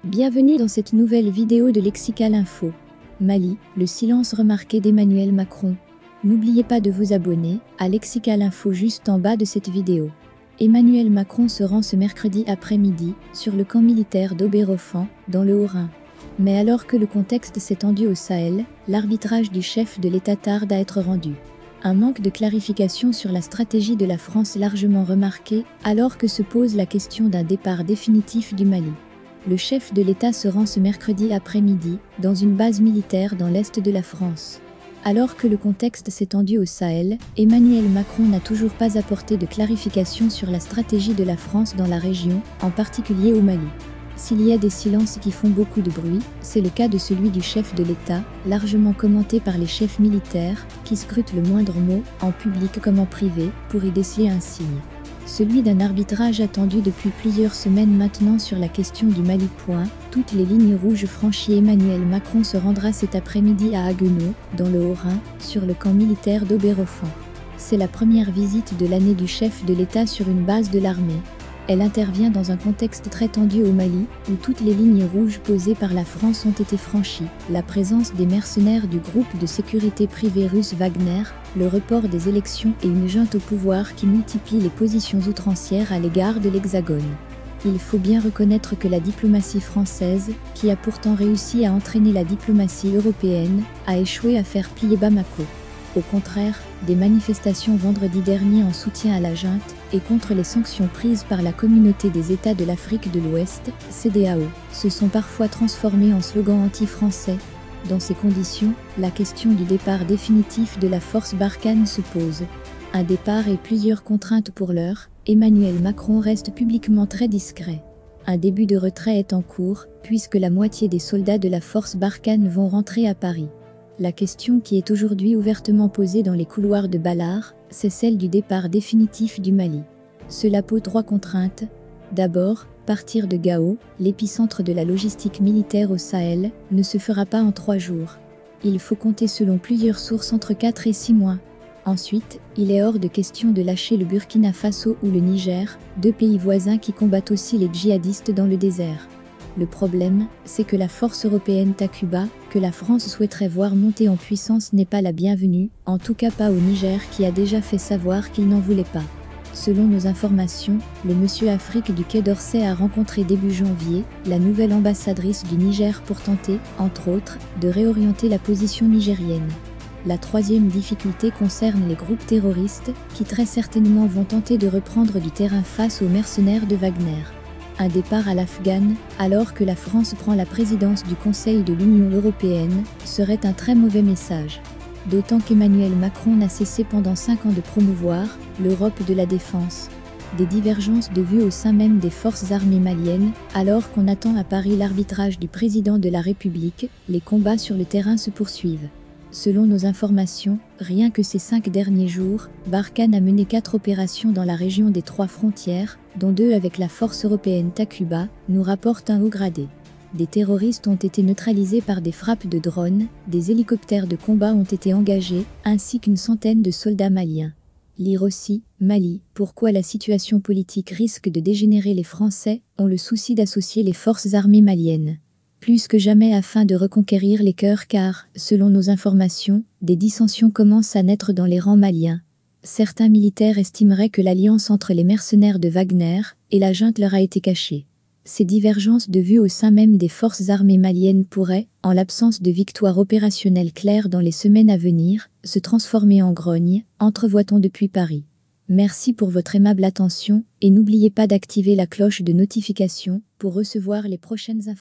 Bienvenue dans cette nouvelle vidéo de Lexical Info. Mali, le silence remarqué d'Emmanuel Macron. N'oubliez pas de vous abonner à Lexical Info juste en bas de cette vidéo. Emmanuel Macron se rend ce mercredi après-midi sur le camp militaire d'Oberhofen, dans le Haut-Rhin. Mais alors que le contexte s'est tendu au Sahel, l'arbitrage du chef de l'État tarde à être rendu. Un manque de clarification sur la stratégie de la France largement remarqué, alors que se pose la question d'un départ définitif du Mali. Le chef de l'État se rend ce mercredi après-midi dans une base militaire dans l'est de la France. Alors que le contexte s'est tendu au Sahel, Emmanuel Macron n'a toujours pas apporté de clarification sur la stratégie de la France dans la région, en particulier au Mali. S'il y a des silences qui font beaucoup de bruit, c'est le cas de celui du chef de l'État, largement commenté par les chefs militaires, qui scrutent le moindre mot, en public comme en privé, pour y déceler un signe. Celui d'un arbitrage attendu depuis plusieurs semaines maintenant sur la question du Mali. Toutes les lignes rouges franchies. Emmanuel Macron se rendra cet après-midi à Haguenau, dans le Haut-Rhin, sur le camp militaire d'Oberhofen. C'est la première visite de l'année du chef de l'État sur une base de l'armée. Elle intervient dans un contexte très tendu au Mali, où toutes les lignes rouges posées par la France ont été franchies. La présence des mercenaires du groupe de sécurité privée russe Wagner, le report des élections et une junte au pouvoir qui multiplie les positions outrancières à l'égard de l'Hexagone. Il faut bien reconnaître que la diplomatie française, qui a pourtant réussi à entraîner la diplomatie européenne, a échoué à faire plier Bamako. Au contraire, des manifestations vendredi dernier en soutien à la junte et contre les sanctions prises par la Communauté des États de l'Afrique de l'Ouest, CEDEAO, se sont parfois transformées en slogans anti-français. Dans ces conditions, la question du départ définitif de la force Barkhane se pose. Un départ et plusieurs contraintes pour l'heure, Emmanuel Macron reste publiquement très discret. Un début de retrait est en cours, puisque la moitié des soldats de la force Barkhane vont rentrer à Paris. La question qui est aujourd'hui ouvertement posée dans les couloirs de Balard, c'est celle du départ définitif du Mali. Cela pose 3 contraintes. D'abord, partir de Gao, l'épicentre de la logistique militaire au Sahel, ne se fera pas en 3 jours. Il faut compter selon plusieurs sources entre 4 et 6 mois. Ensuite, il est hors de question de lâcher le Burkina Faso ou le Niger, 2 pays voisins qui combattent aussi les djihadistes dans le désert. Le problème, c'est que la force européenne Takuba, que la France souhaiterait voir monter en puissance, n'est pas la bienvenue, en tout cas pas au Niger qui a déjà fait savoir qu'il n'en voulait pas. Selon nos informations, le Monsieur Afrique du Quai d'Orsay a rencontré début janvier la nouvelle ambassadrice du Niger pour tenter, entre autres, de réorienter la position nigérienne. La troisième difficulté concerne les groupes terroristes, qui très certainement vont tenter de reprendre du terrain face aux mercenaires de Wagner. Un départ à l'Afghane, alors que la France prend la présidence du Conseil de l'Union européenne, serait un très mauvais message. D'autant qu'Emmanuel Macron n'a cessé pendant 5 ans de promouvoir l'Europe de la défense. Des divergences de vues au sein même des forces armées maliennes, alors qu'on attend à Paris l'arbitrage du président de la République, les combats sur le terrain se poursuivent. Selon nos informations, rien que ces 5 derniers jours, Barkhane a mené 4 opérations dans la région des 3 frontières, dont 2 avec la force européenne Takuba, nous rapporte un haut gradé. Des terroristes ont été neutralisés par des frappes de drones, des hélicoptères de combat ont été engagés, ainsi qu'une centaine de soldats maliens. Lire aussi, Mali, pourquoi la situation politique risque de dégénérer. Les Français ont le souci d'associer les forces armées maliennes. Plus que jamais afin de reconquérir les cœurs car, selon nos informations, des dissensions commencent à naître dans les rangs maliens. Certains militaires estimeraient que l'alliance entre les mercenaires de Wagner et la junte leur a été cachée. Ces divergences de vues au sein même des forces armées maliennes pourraient, en l'absence de victoire opérationnelle claire dans les semaines à venir, se transformer en grogne, entrevoit-on depuis Paris. Merci pour votre aimable attention et n'oubliez pas d'activer la cloche de notification pour recevoir les prochaines informations.